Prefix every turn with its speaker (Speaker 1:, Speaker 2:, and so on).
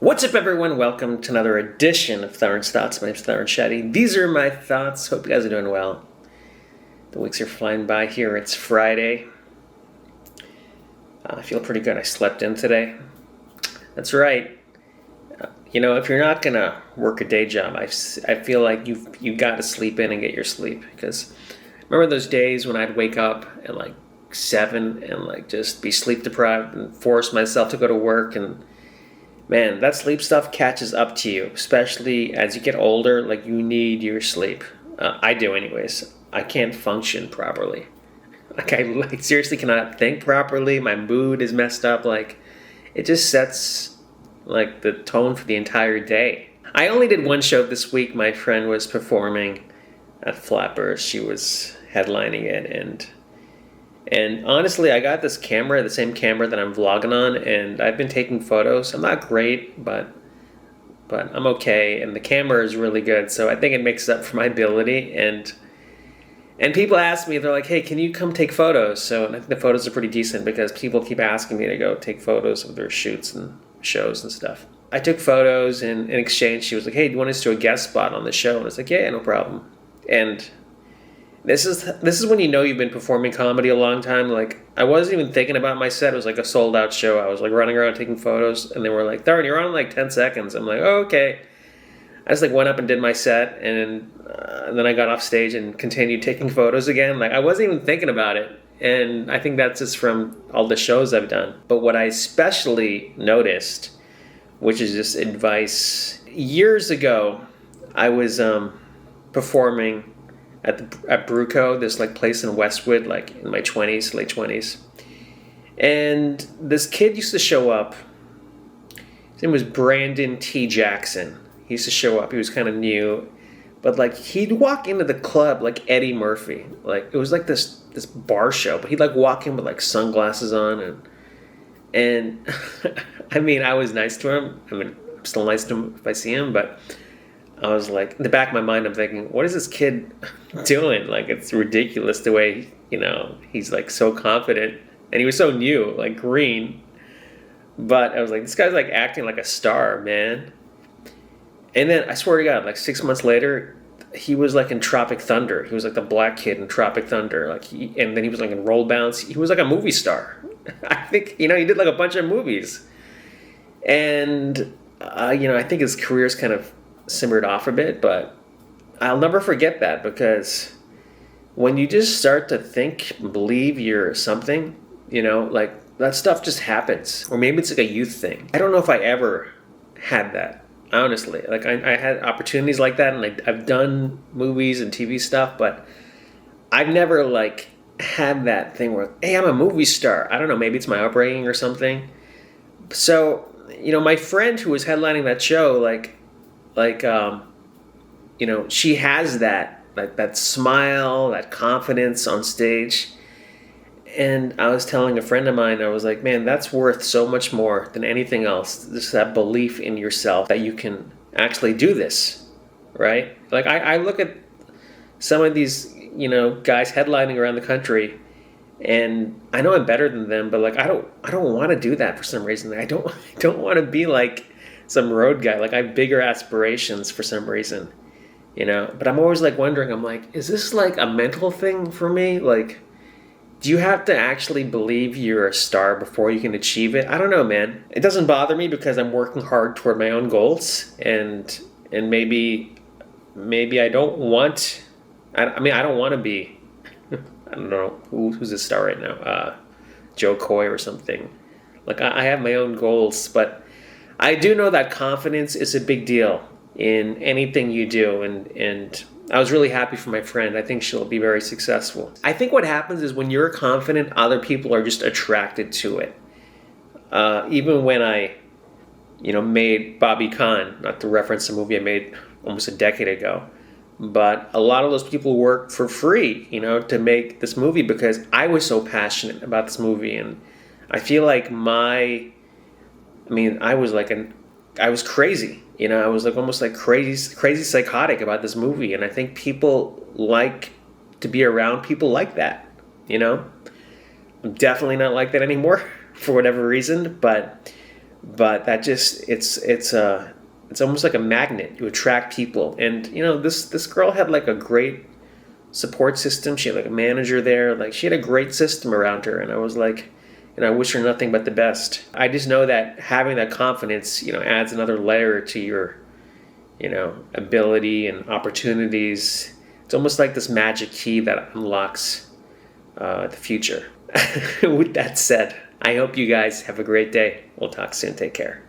Speaker 1: What's up, everyone? Welcome to another edition of Tarun's Thoughts. My name's Tarun Shetty. These are my thoughts. Hope you guys are doing well. The weeks are flying by here. It's Friday. I feel pretty good. I slept in today. That's right. If you're not going to work a day job, I feel like you've got to sleep in and get your sleep. Because remember those days when I'd wake up at like 7 and just be sleep deprived and force myself to go to work, and man, that sleep stuff catches up to you, especially as you get older. You need your sleep. I do anyways. I can't function properly. I seriously cannot think properly. My mood is messed up. It just sets the tone for the entire day. I only did one show this week. My friend was performing at Flappers. She was headlining it, and honestly, I got this camera, the same camera that I'm vlogging on, and I've been taking photos. I'm not great, but I'm okay, and the camera is really good, so I think it makes up for my ability. And people ask me, they're like, hey, can you come take photos? So I think the photos are pretty decent because people keep asking me to go take photos of their shoots and shows and stuff. I took photos, and in exchange, she was like, hey, do you want us to do a guest spot on the show? And I was like, yeah, no problem. And This is when you know you've been performing comedy a long time. I wasn't even thinking about my set. It was like a sold out show. I was running around taking photos, and they were like, Darren, you're on 10 seconds. I'm like, oh, okay. I just went up and did my set, and then I got off stage and continued taking photos again. I wasn't even thinking about it. And I think that's just from all the shows I've done. But what I especially noticed, which is just advice, years ago, I was performing at Bruco, this place in Westwood, in my 20s, late 20s. And this kid used to show up. His name was Brandon T. Jackson. He used to show up. He was kind of new. But he'd walk into the club like Eddie Murphy. It was this bar show, but he'd walk in with sunglasses on, and I mean, I was nice to him. I mean, I'm still nice to him if I see him, but I was in the back of my mind, I'm thinking, what is this kid doing? It's ridiculous the way, he's so confident. And he was so new, green. But I was this guy's acting like a star, man. And then I swear to God, 6 months later, he was in Tropic Thunder. He was the black kid in Tropic Thunder. And then he was in Roll Bounce. He was a movie star. I think, he did a bunch of movies. And, I think his career's kind of simmered off a bit, but I'll never forget that, because when you just start to think and believe you're something, that stuff just happens. Or maybe it's a youth thing. I don't know if I ever had that, honestly. I had opportunities like that, and I've done movies and TV stuff, but I've never had that thing where, hey, I'm a movie star. I don't know, maybe it's my upbringing or something. So, my friend who was headlining that show, she has that smile, that confidence on stage. And I was telling a friend of mine, I was like, man, that's worth so much more than anything else. Just that belief in yourself that you can actually do this, right? I look at some of these, guys headlining around the country, and I know I'm better than them, but I don't want to do that for some reason. I don't want to be some road guy. I have bigger aspirations for some reason, but I'm always wondering, I'm is this a mental thing for me? Do you have to actually believe you're a star before you can achieve it? I don't know, man. It doesn't bother me because I'm working hard toward my own goals, and maybe I don't want, I don't want to be, I don't know, who's a star right now? Joe Coy or something. I have my own goals, but I do know that confidence is a big deal in anything you do, and I was really happy for my friend. I think she'll be very successful. I think what happens is when you're confident, other people are just attracted to it. Even when I, made Bobby Khan, not to reference a movie I made almost a decade ago, but a lot of those people worked for free, to make this movie because I was so passionate about this movie, and I feel I was crazy, I was almost crazy psychotic about this movie. And I think people like to be around people like that, I'm definitely not like that anymore for whatever reason, but but that just it's almost like a magnet. You attract people, and this girl had like a great support system. She had like a manager there. Like she had a great system around her, and I was like, I wish her nothing but the best. I just know that having that confidence, adds another layer to your, ability and opportunities. It's almost like this magic key that unlocks the future. With that said, I hope you guys have a great day. We'll talk soon. Take care.